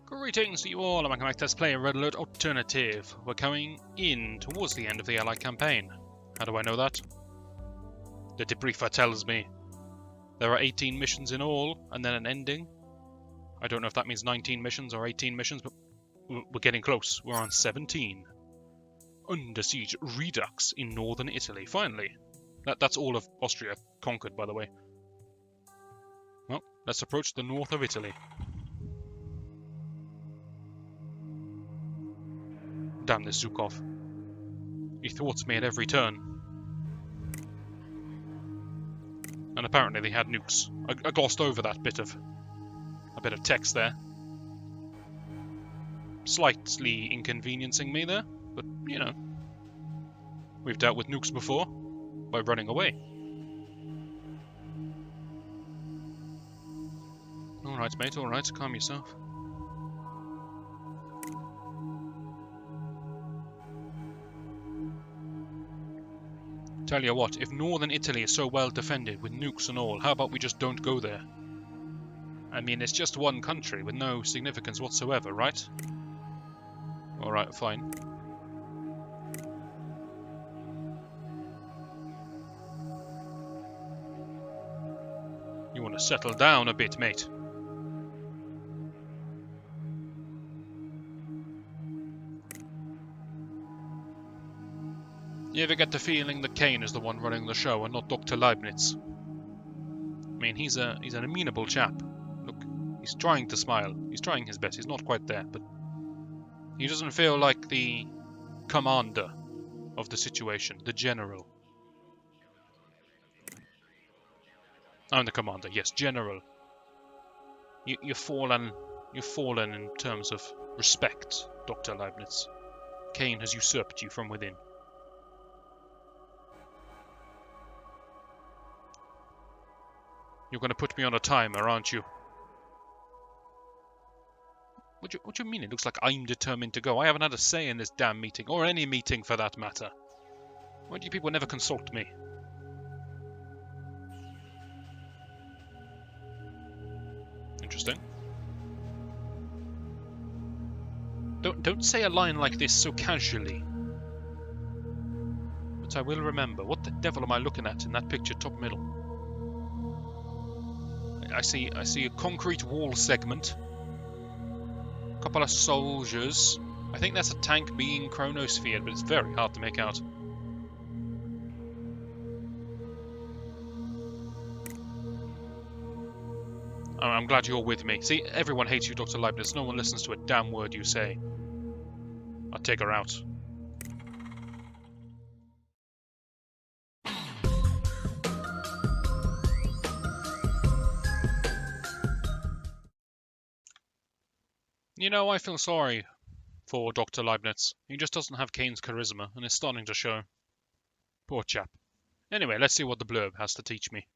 Greetings to you all, I'm Let's Play Red Alert Alternative. We're coming in towards the end of the Allied campaign. How do I know that? The debriefer tells me. There are 18 missions in all, and then an ending. I don't know if that means 19 missions or 18 missions, but we're getting close. We're on 17. Under siege Redux in northern Italy, finally. That's all of Austria conquered, by the way. Well, let's approach the north of Italy. Damn this Zukov. He thwarts me at every turn. And apparently they had nukes. I glossed over that bit of text there. Slightly inconveniencing me there, but you know. We've dealt with nukes before by running away. Alright, mate, alright, calm yourself. Tell you what, if northern Italy is so well defended with nukes and all, how about we just don't go there? I mean, it's just one country with no significance whatsoever, right? Alright, fine. You want to settle down a bit, mate? You ever get the feeling that Kane is the one running the show and not Dr. Leibniz? I mean, he's an amenable chap. Look, he's trying to smile. He's trying his best. He's not quite there, but he doesn't feel like the commander of the situation, the general. I'm the commander, yes, general. You've fallen in terms of respect, Dr. Leibniz. Kane has usurped you from within. You're going to put me on a timer, aren't you? What do you mean? It looks like I'm determined to go. I haven't had a say in this damn meeting, or any meeting for that matter. Why do you people never consult me? Interesting. Don't say a line like this so casually. But I will remember. What the devil am I looking at in that picture, top middle? I see a concrete wall segment. A couple of soldiers. I think that's a tank being chronosphered, but it's very hard to make out. I'm glad you're with me. See, everyone hates you, Dr. Leibniz. No one listens to a damn word you say. I'll take her out. You know, I feel sorry for Dr. Leibniz. He just doesn't have Kane's charisma, and it's starting to show. Poor chap. Anyway, let's see what the blurb has to teach me.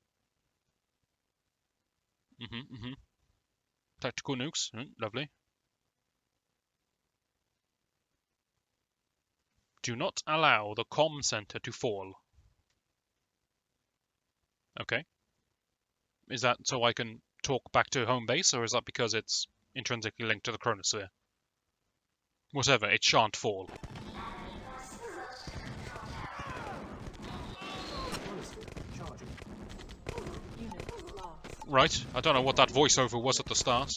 Tactical nukes. Lovely. Do not allow the comm center to fall. Okay. Is that so I can talk back to home base, or is that because it's intrinsically linked to the chronosphere? Whatever, it shan't fall. Right, I don't know what that voiceover was at the start.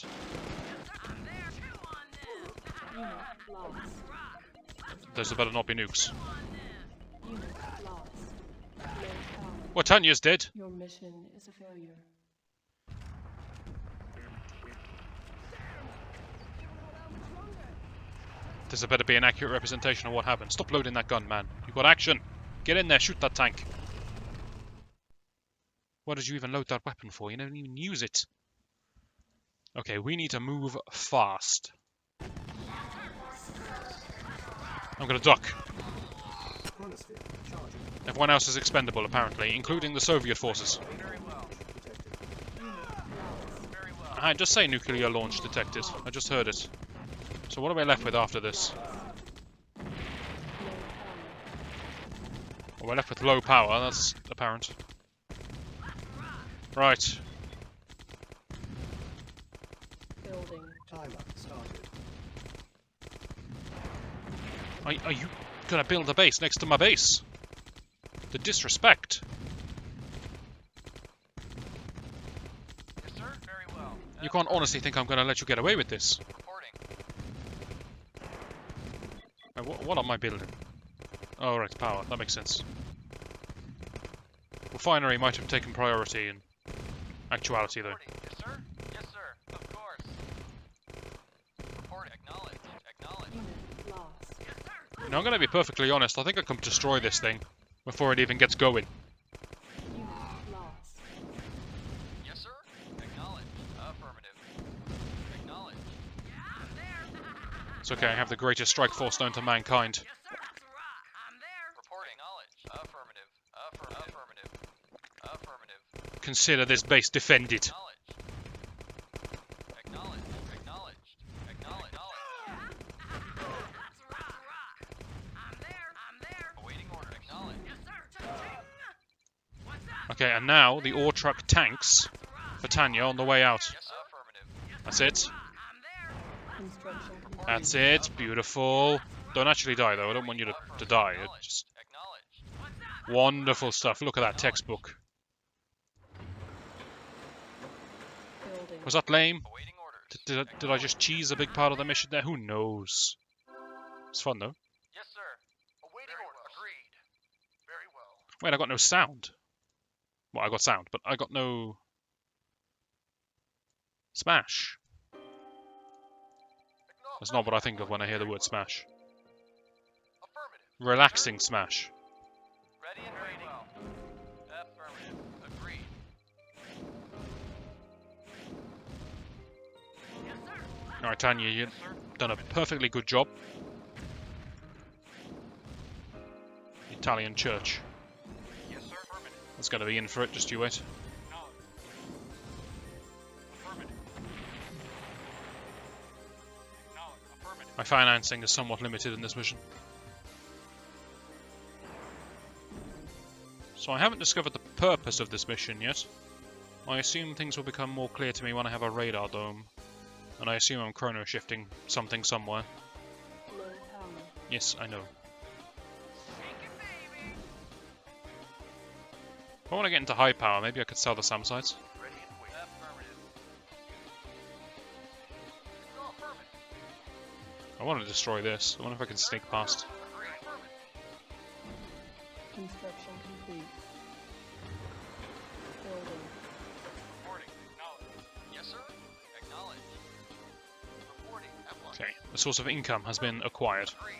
Those better not be nukes. Well, Tanya's dead. Your mission is a failure. This better be an accurate representation of what happened. Stop loading that gun, man. You've got action. Get in there, shoot that tank. What did you even load that weapon for? You didn't even use it. Okay, we need to move fast. I'm gonna duck. Everyone else is expendable, apparently, including the Soviet forces. I just say nuclear launch detected. I just heard it. So what are we left with after this? Well, we're left with low power, that's apparent. Right. Building Timer started. Are you gonna build a base next to my base? The disrespect. Yes, sir. Very well. You can't honestly think I'm gonna let you get away with this. Reporting. What am I building? Oh, right, power. That makes sense. Refinery might have taken priority in actuality, though. Reporting. Yes, sir. Yes, sir. Of course. Reporting. Acknowledged. Acknowledged. Unit lost. Yes, sir. Now, I'm gonna be perfectly honest. I think I can destroy this thing before it even gets going. Unit lost. Yes, sir. Acknowledged. Affirmative. Acknowledged. Yeah, I'm there. It's okay. I have the greatest strike force known to mankind. Yes, sir. I'm there. Reporting. Acknowledged. Affirmative. Affirmative. Affirmative. Consider this base defended. Acknowledged. Acknowledged. Acknowledged. Acknowledged. I'm there. Awaiting order. Acknowledged. Yes, sir. What's that? Okay, and now the ore truck tanks for Tanya on the way out. Yes, sir. Affirmative. That's it. I'm there. Construction complete. That's it. Beautiful. Don't actually die, though. I don't want you to die. It's just Acknowledged. What's that? wonderful stuff. Look at that textbook. Building. Was that lame? Awaiting orders. Did I just cheese a big part of the mission there? Who knows? It's fun, though. Yes, sir. Awaiting order. Agreed. Very well. Wait, I got no sound. Well, I got sound, but I got no... Smash. That's not what I think of when I hear the word smash. Affirmative. Relaxing smash. Ready and waiting. Well. Affirmative. Agreed. Yes, sir. Alright, Tanya, you've done a perfectly good job. Italian church. Yes, sir. Affirmative. That's going to be in for it, just you wait. Acknowledged. Affirmative. Acknowledged. Affirmative. My financing is somewhat limited in this mission. So I haven't discovered the purpose of this mission yet. I assume things will become more clear to me when I have a radar dome. And I assume I'm chrono shifting something somewhere. Low power. Yes, I know. If I want to get into high power, maybe I could sell the SAM sites. Ready and waiting. Affirmative. No, affirmative. I want to destroy this. I wonder if I can sneak past. Agreed. Affirmative. Construction complete. Building. Reporting. Acknowledged. Yes, sir. Acknowledged. Reporting. F1. Okay, the source of income has been acquired. Agreed.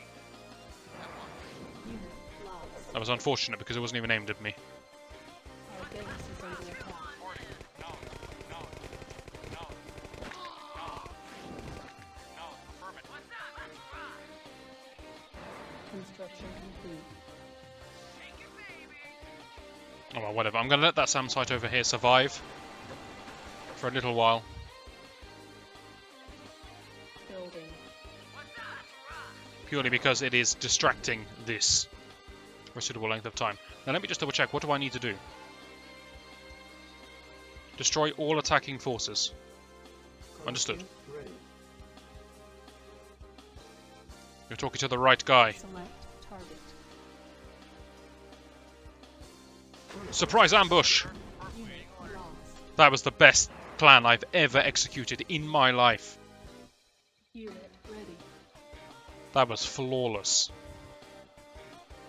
F1. Unit lost. That was unfortunate because it wasn't even aimed at me. Our base is under attack. Reporting. Acknowledged. Acknowledged. Acknowledged. Acknowledged. Acknowledged. Affirmative. What's that? Construction complete. Take it, baby. Oh well, whatever. I'm going to let that SAM site over here survive for a little while. Building. What's that? Purely because it is distracting this for a suitable length of time. Now let me just double check. What do I need to do? Destroy all attacking forces. Understood. Ready. You're talking to the right guy. Select target. Surprise ambush! Unit lost. That was the best plan I've ever executed in my life. Unit ready. That was flawless.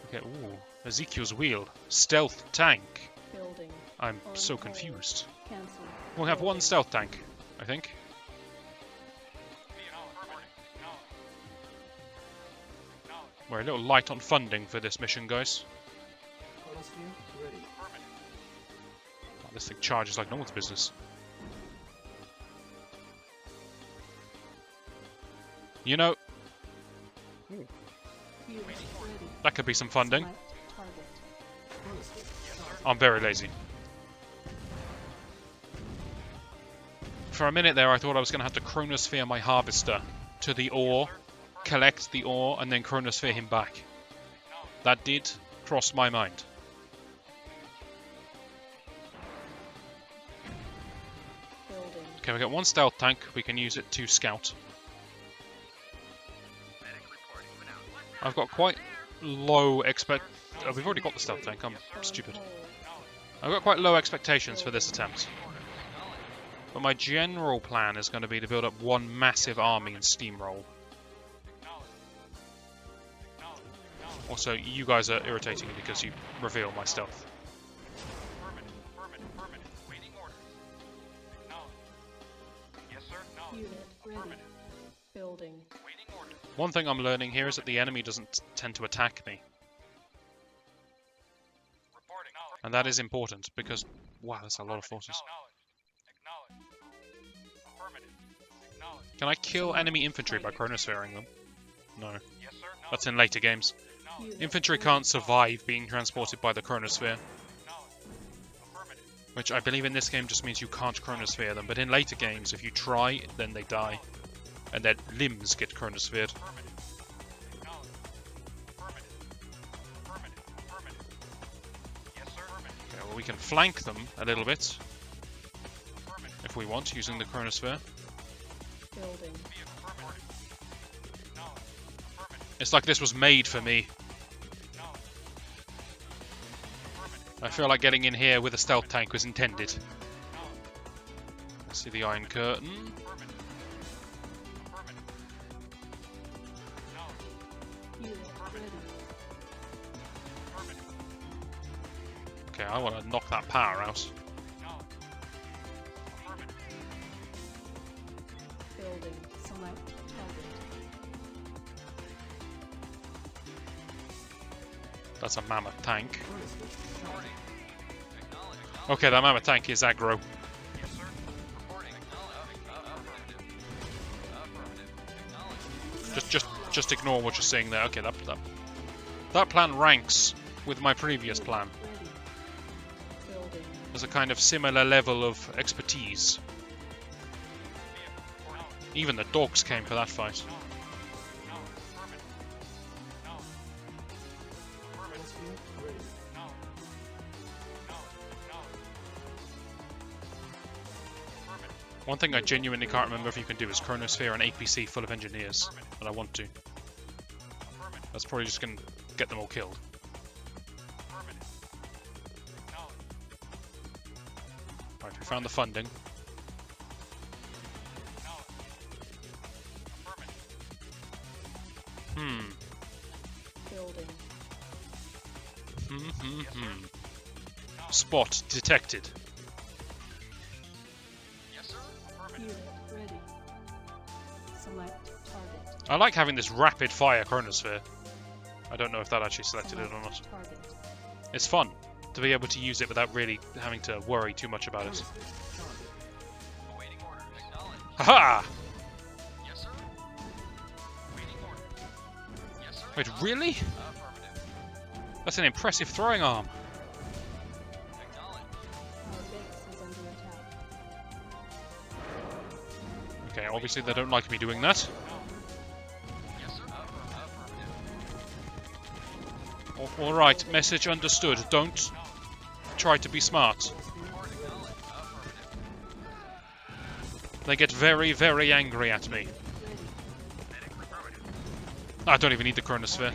Okay, ooh. Ezekiel's wheel. Stealth tank. Building. I'm On so hold. confused. Cancel. We'll have one stealth tank, I think. We're a little light on funding for this mission, guys. Holosphere ready. Oh, this thing charges like no one's business. You know, Unit ready. that could be some funding. Select target. Holosphere. I'm very lazy. For a minute there, I thought I was going to have to chronosphere my harvester to the ore, collect the ore, and then chronosphere him back. That did cross my mind. Building. Okay, we got one stealth tank. We can use it to scout. I've got quite low we've already got the stealth tank. I'm stupid. I've got quite low expectations for this attempt. But my general plan is going to be to build up one massive army and steamroll. Also, you guys are irritating me because you reveal my stealth. Unit ready. Building. One thing I'm learning here is that the enemy doesn't tend to attack me. And that is important because, wow, that's a lot of forces. Can I kill enemy infantry by chronosphering them? No. That's in later games. Unit Infantry ready. can't survive being transported by the chronosphere. Which I believe in this game just means you can't chronosphere them, but in later games, if you try, then they die. And their limbs get chronosphered. Okay, well, we can flank them a little bit. If we want, using the chronosphere. Building. It's like this was made for me. I feel like getting in here with a stealth tank was intended. See the Iron Curtain. Unit ready. Okay, I want to knock that power out. Building. Select target. That's a mammoth tank. Okay, that mammoth tank is aggro. Just ignore what you're saying there. Okay, that plan ranks with my previous plan. Ready. Building. There's a kind of similar level of expertise. Even the dogs came for that fight. One thing I genuinely can't remember if you can do is chronosphere an APC full of engineers, and I want to. That's probably just going to get them all killed. Right, we found the funding. Building. Spot detected. Unit ready. Select target. I like having this rapid fire chronosphere. I don't know if that actually selected it or not. Target. It's fun to be able to use it without really having to worry too much about it. Haha! Wait, really? That's an impressive throwing arm. Our base is under attack. Okay, obviously they don't like me doing that. Alright, message understood. Don't try to be smart. They get very, very angry at me. I don't even need the chronosphere.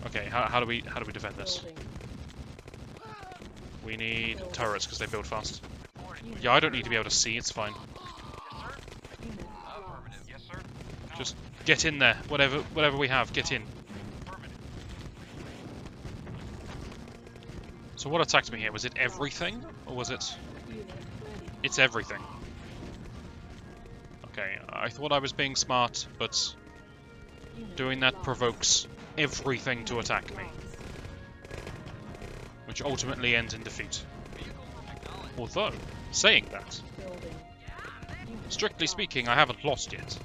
Okay, how do we defend this? Building. We need turrets because they build fast. Yeah, I don't need to be able to see, it's fine. Unit Just get in there. Whatever we have, get in. So what attacked me here? Was it everything? Or was it... unit ready. It's everything. Okay, I thought I was being smart, but Unit doing that lost. provokes everything to attack me, which ultimately ends in defeat. Although, saying that, Building. Unit strictly lost. speaking, I haven't lost yet.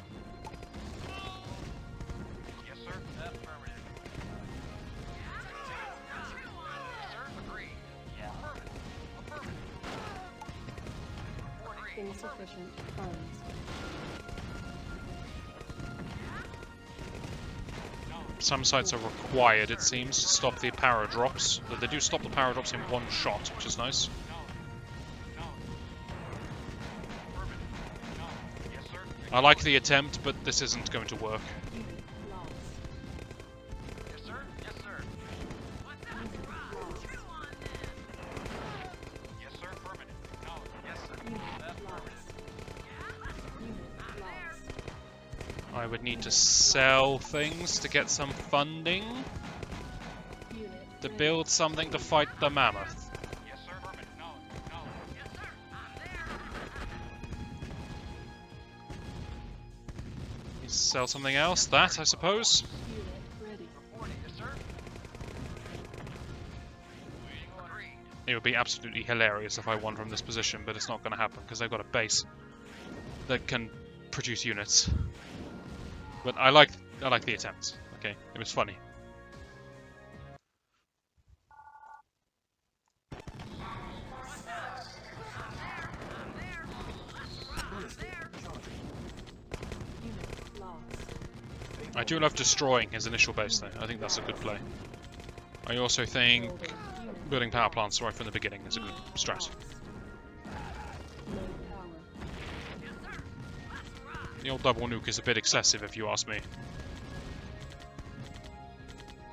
Insufficient funds. some sites are required, it seems, to stop the power drops. But they do stop the power drops in one shot, which is nice. I like the attempt, but this isn't going to work. Unit lost. Yes, sir. Yes, sir. Unit lost. Yes, sir. Affirmative. Acknowledged. Yes, sir. Unit Affirmative. lost. Unit lost. I would need to sell things to get some funding Unit to ready. build something to fight the mammoth. Yes, sir. Affirmative. Acknowledged. Yes, sir. Need to sell something else. That, I suppose. Unit ready. Reporting. Yes, sir. Waiting on read. It would be absolutely hilarious if I won from this position, but it's not going to happen because they've got a base that can produce units. But I like the attempt. Okay, it was funny. Unit lost. I do love destroying his initial base though. I think that's a good play. I also think Building. Unit building power plants right from the beginning is a good strat. lost. Low power. The old double nuke is a bit excessive if you ask me.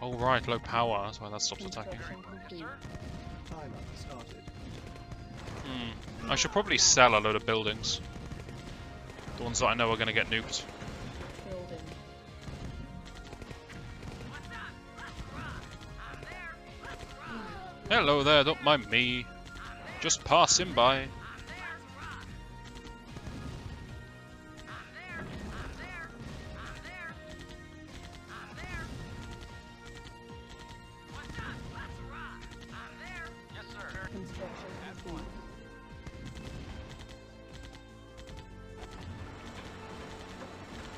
Oh right, low power, that's why that stops attacking. Construction complete. Timer started. I should probably sell a load of buildings. The ones that I know are going to get nuked. Building. Hello there, don't mind me. Just passing by. Yes, sir. Construction complete.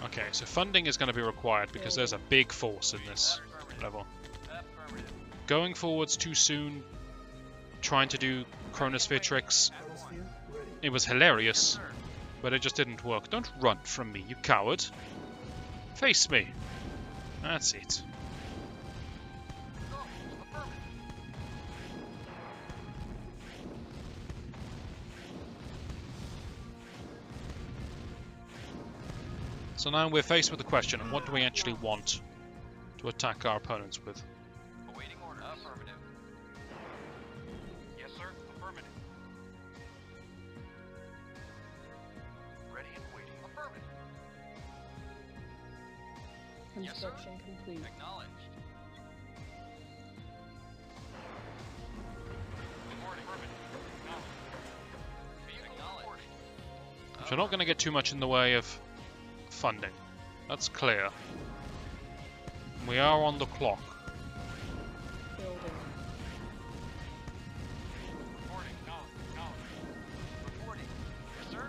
Okay, so funding is going to be required because there's a big force in this level. Affirmative. Going forwards too soon, trying to do chronosphere tricks, Chronosphere ready. it was hilarious, but it just didn't work. Don't run from me, you coward. Face me. That's it. So now we're faced with the question of what do we actually want to attack our opponents with? Awaiting order. Affirmative. Yes, sir. Affirmative. Ready and waiting. Affirmative. Construction complete. Acknowledged. Reporting. Affirmative. Acknowledged. Vehicle reporting. Which are not going to get too much in the way of funding. That's clear. We are on the clock. Building. Reporting. Acknowledged. Reporting. Yes, sir.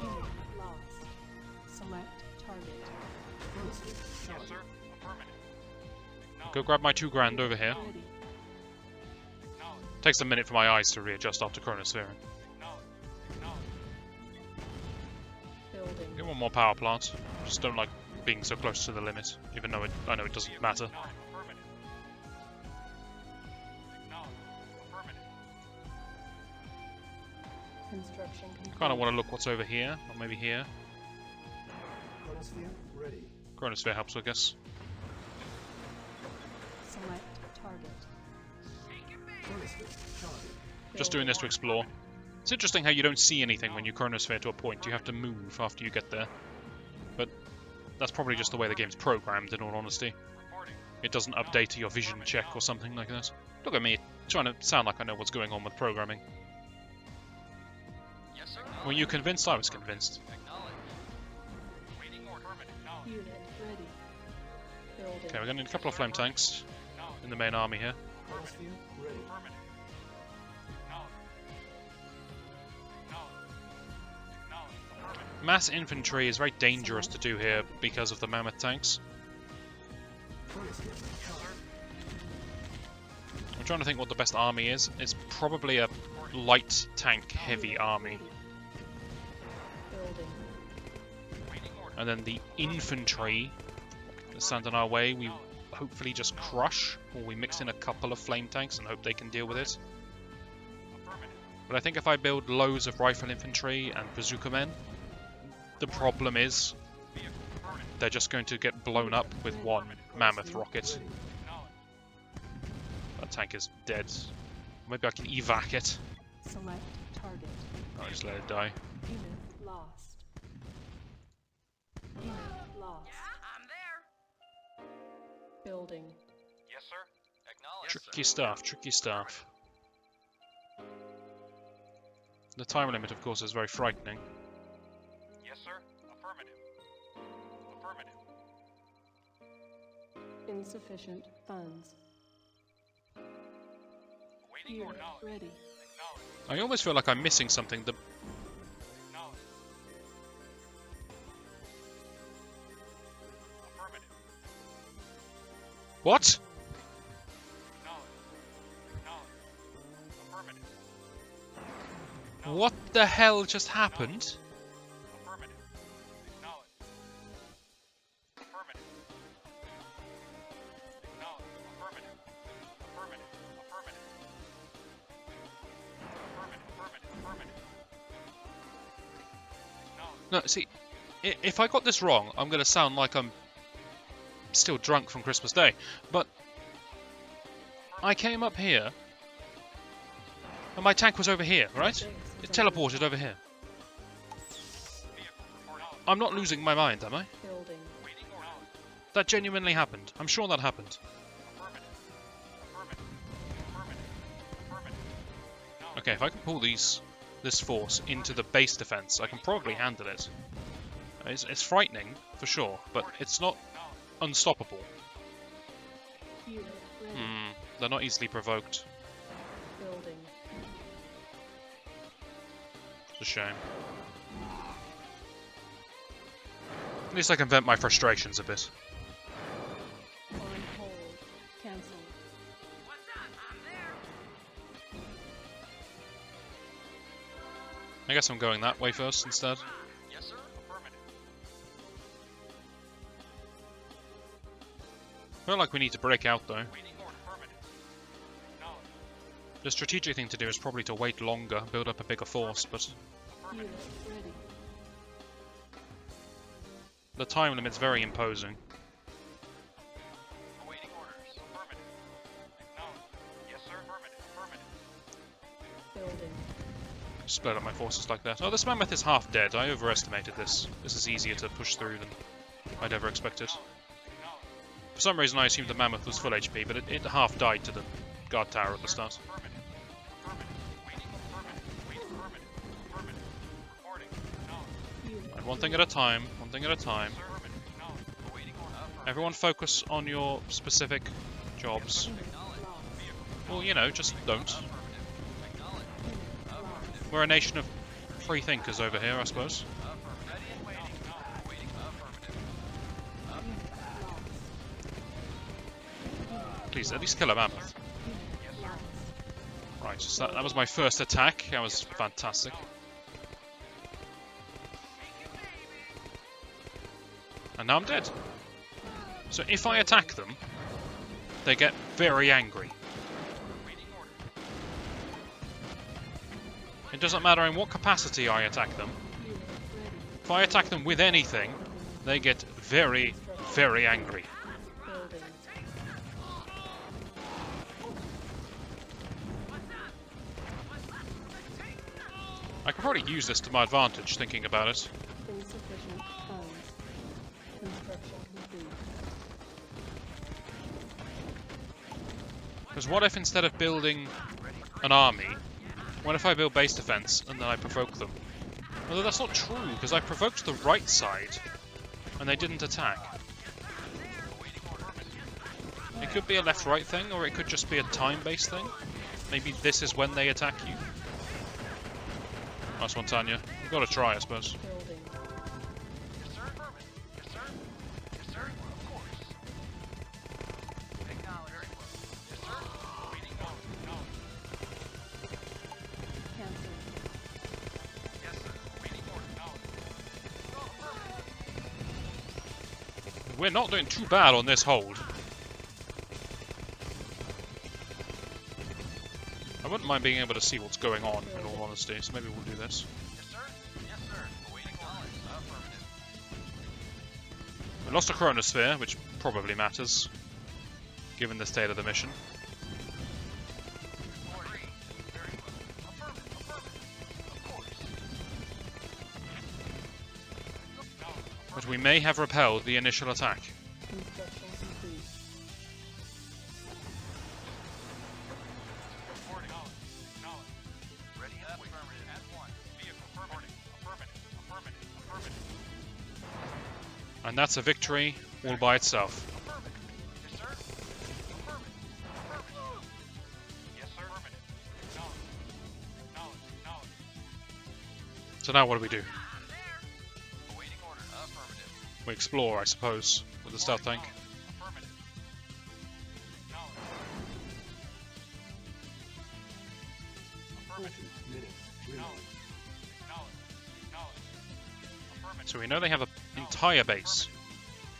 Unit lost. Select target. Chronosphere Yes, charging. sir. Affirmative. Go grab my 2 grand over here. Ready. Acknowledged. Takes a minute for my eyes to readjust after chronosphere. Acknowledged. Acknowledged. Building. Get one more power plant. Just don't like being so close to the limit, even though I know it doesn't matter. Acknowledged. Affirmative. Acknowledged. Affirmative. Construction complete. Kind of want to look what's over here, or maybe here. Chronosphere ready. Chronosphere helps, I guess. Select target. Chronosphere charging. Just doing this to explore. It's interesting how you don't see anything when you chronosphere to a point. You have to move after you get there. But that's probably just the way the game's programmed, in all honesty. Reporting. It doesn't update to your vision check or something like that. Look at me, trying to sound like I know what's going on with programming. Yes, sir. Were you convinced? I was convinced. Acknowledged. Waiting order. Affirmative. Acknowledged. Unit ready. Building. Okay, we're going to need a couple of flame tanks in the main army here. Chronosphere ready. Affirmative. Acknowledged. Acknowledged. Acknowledged. Affirmative. Mass infantry is very dangerous to do here because of the mammoth tanks. Chronosphere charging. I'm trying to think what the best army is. It's probably a light tank heavy Unit army. ready. Building. And then the infantry that stand in our way, we hopefully just crush, or we mix in a couple of flame tanks and hope they can deal with it. But I think if I build loads of rifle infantry and bazooka men, the problem is they're just going to get blown up with one mammoth rocket. That tank is dead. Maybe I can evac it. Select target. I'll just let it die. Unit lost. Unit lost. I'm there. Building. Yes, sir. Acknowledge. Tricky stuff, tricky stuff. The time limit, of course, is very frightening. Yes, sir. Affirmative. Affirmative. Insufficient funds. Waiting Unit order. ready. Acknowledge. I almost feel like I'm missing something. Acknowledge. Affirmative. What? Acknowledge. Acknowledge. Affirmative. What the hell just happened? Affirmative. Acknowledge. Affirmative. Acknowledge. Affirmative. Affirmative. Affirmative. Affirmative. Affirmative. Acknowledge. No, see, if I got this wrong, I'm going to sound like I'm still drunk from Christmas Day. But I came up here, and my tank was over here, right? It teleported over here. I'm not losing my mind, am I? Building. Waiting order. That genuinely happened. I'm sure that happened. Affirmative. Affirmative. Affirmative. Affirmative. Okay, if I can pull this force into the base defense, I can probably handle it. It's frightening, for sure, but it's not unstoppable. Unit ready. They're not easily provoked. Building. It's a shame. At least I can vent my frustrations a bit. On hold. Cancel. What's up? I'm there. I guess I'm going that way first instead. Yes, sir. Affirmative. I feel like we need to break out though. Waiting order. Affirmative. Acknowledge. The strategic thing to do is probably to wait longer, build up a bigger force, but Unit ready. the time limit's very imposing. Awaiting orders. Affirmative. Acknowledge. Yes, sir. Affirmative. Affirmative. Building. Split up my forces like that. Oh, this mammoth is half dead. I overestimated this. This is easier to push through than I'd ever expected. Acknowledge. For some reason I assumed the mammoth was full HP, but it half died to the guard tower at the start. Affirmative. Affirmative. Waiting. Affirmative. Waiting. Affirmative. Affirmative. Reporting. Acknowledge. Unit And one thing at a time, one thing at a time. Sir. Affirmative. Acknowledge. Awaiting order. Affirmative. Everyone focus on your specific jobs. Acknowledge. Vehicle. Well, you know, just don't. Affirmative. Acknowledge. Affirmative. We're a nation of free thinkers over here, I suppose. Affirmative. Ready and waiting. Waiting. Affirmative. Please, at least kill a mammoth. Right, so that was my first attack. That was fantastic. And now I'm dead. So if I attack them, they get very angry. Waiting order. It doesn't matter in what capacity I attack them. Unit ready. If I attack them with anything, they get very, very angry. Building. I could probably use this to my advantage, thinking about it. Insufficient funds. Construction complete. Because what if instead of building an army, what if I build base defense and then I provoke them? Although that's not true, because I provoked the right side and they didn't attack. It could be a left-right thing, or it could just be a time-based thing. Maybe this is when they attack you. Nice one, Tanya. You've got to try, I suppose. Building. Yes, sir. Affirmative. Yes, sir. Yes, sir. Of course. Acknowledge. Very well. Yes, sir. Waiting order. Acknowledge. Cancel. Yes, sir. Waiting order. Acknowledge. No, affirmative. We're not doing too bad on this hold. I wouldn't mind being able to see what's going on, in all honesty, so maybe we'll do this. Yes, sir. Yes, sir. Awaiting orders. Affirmative. We lost a chronosphere, which probably matters, given the state of the mission. Very well. Affirmative. Affirmative. Of course. But we may have repelled the initial attack. Construction complete. Reporting. Acknowledged. Ready and waiting. Affirmative. At one. Vehicle reporting. Affirmative. Affirmative. Affirmative. And that's a victory all by itself. Affirmative. Yes, sir. Affirmative. Affirmative. Yes, sir. Affirmative. Acknowledged. Acknowledged. Acknowledged. So now what do we do? Awaiting order. Affirmative. We explore, I suppose, with the stealth tank. Affirmative. Acknowledged. 40 Affirmative. minutes remaining. Acknowledged. Acknowledged. Affirmative. So we know they have an entire base.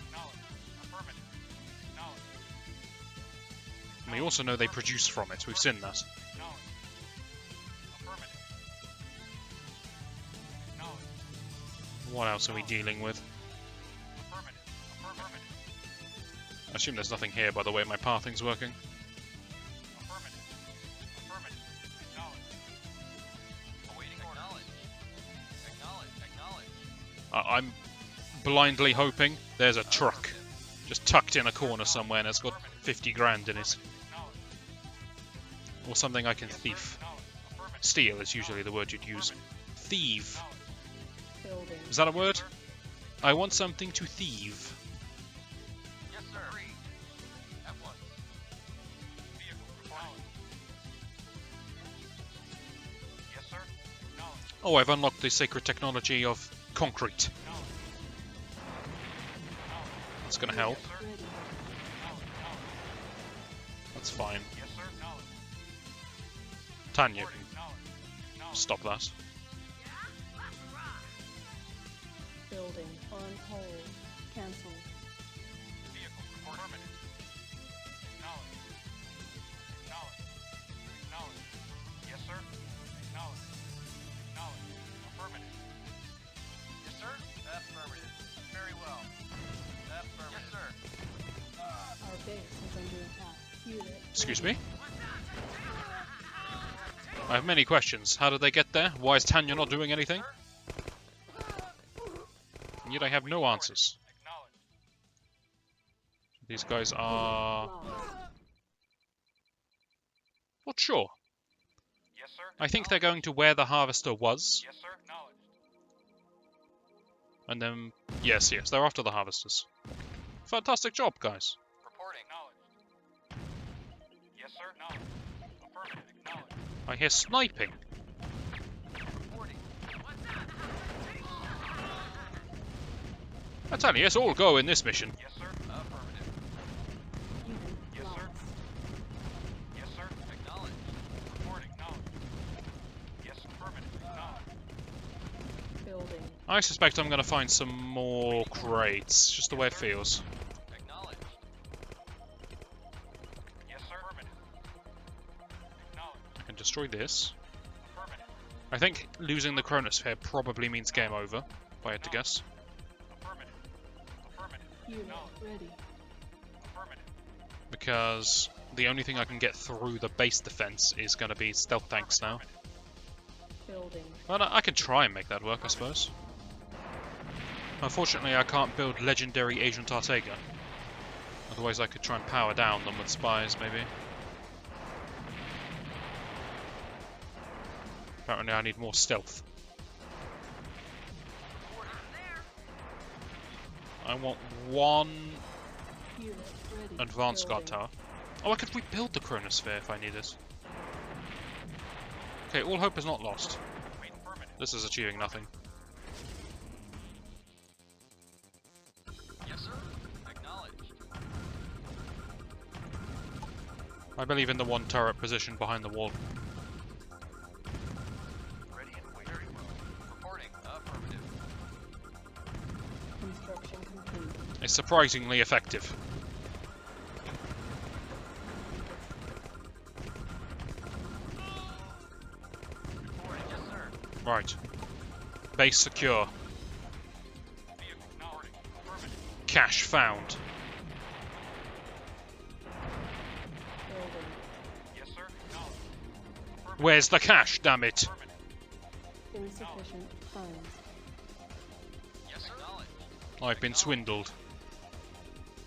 Acknowledged. Affirmative. Acknowledged. And we also know they produce from it. We've seen that. Acknowledged. Affirmative. Acknowledged. What else are we dealing with? Affirmative. Affirmative. I assume there's nothing here by the way my pathing's working. Affirmative. Affirmative. Acknowledged. Awaiting order. Acknowledged. Acknowledged. I'm blindly hoping there's a truck just tucked in a corner somewhere and it's got 50 grand in it. Acknowledged. Or something I can thief. Acknowledged. Affirmative. Steal is usually the word you'd use. Thieve. Building. Is that a word? I want something to thieve. Yes, sir. Agreed. At once. Vehicle reporting. Yes, sir. Acknowledged. Oh, I've unlocked the sacred technology of concrete. Acknowledged. That's gonna help. Yes, sir. Ready. Acknowledged. That's fine. Yes, sir. Acknowledged. Tanya Reporting. can Acknowledged. Acknowledged. stop that. Building. On hold. Cancel. Vehicle report. Affirmative. Acknowledged. Acknowledged. Acknowledged. Yes, sir. Acknowledged. Acknowledged. Affirmative. Yes, sir. Affirmative. Very well. Affirmative. Yes, sir. Our base is under attack. Unit. Excuse ready. me? I have many questions. How did they get there? Why is Tanya not doing anything? And yet I have no answers. Acknowledged. These guys are... Lost. Not sure. Yes, sir. I think they're going to where the harvester was. Yes, sir. Acknowledged. And then... Yes, they're after the harvesters. Fantastic job, guys. Reporting. Acknowledged. Yes, sir. Acknowledged. Affirmative. Acknowledged. I hear sniping. Reporting. I tell you, it's all go in this mission. Yes, sir. Affirmative. Unit. Yes, sir. Lost. Yes, sir. Acknowledged. Reporting. Acknowledged. Yes, affirmative. Acknowledged. Building. I suspect I'm going to find some more crates. Just the way it feels. Acknowledged. Yes, sir. Affirmative. Acknowledged. I can destroy this. Affirmative. I think losing the chronosphere probably means game over, if I had to guess. Affirmative. Affirmative. Unit. Acknowledged. Ready. Affirmative. Because the only thing I can get through the base defense is going to be stealth tanks now. Building. Well, I can try and make that work, I suppose. Unfortunately, I can't build legendary Agent Artega. Otherwise, I could try and power down them with spies, maybe. Apparently, I need more stealth. I want one Unit. Ready. advanced guard Building. tower. Oh, I could rebuild the chronosphere if I need it. Okay, all hope is not lost. Wait, affirmative. This is achieving nothing. Yes, sir. Acknowledged. I believe in the one turret position behind the wall. Ready and wait. Very well. Reporting. Affirmative. Construction complete. is surprisingly effective. Reporting, yes, sir. Right. Base secure. Vehicle acknowledged. Affirmative. Cash found. Building. Yes, sir. Acknowledged. Affirmative. Where's the cash, damn it? Affirmative. Insufficient funds. Yes, sir. Acknowledged. I've been swindled.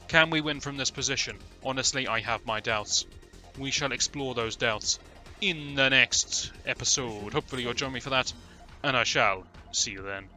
Can we win from this position? Honestly, I have my doubts. We shall explore those doubts in the next episode. Hopefully you'll join me for that, and I shall see you then.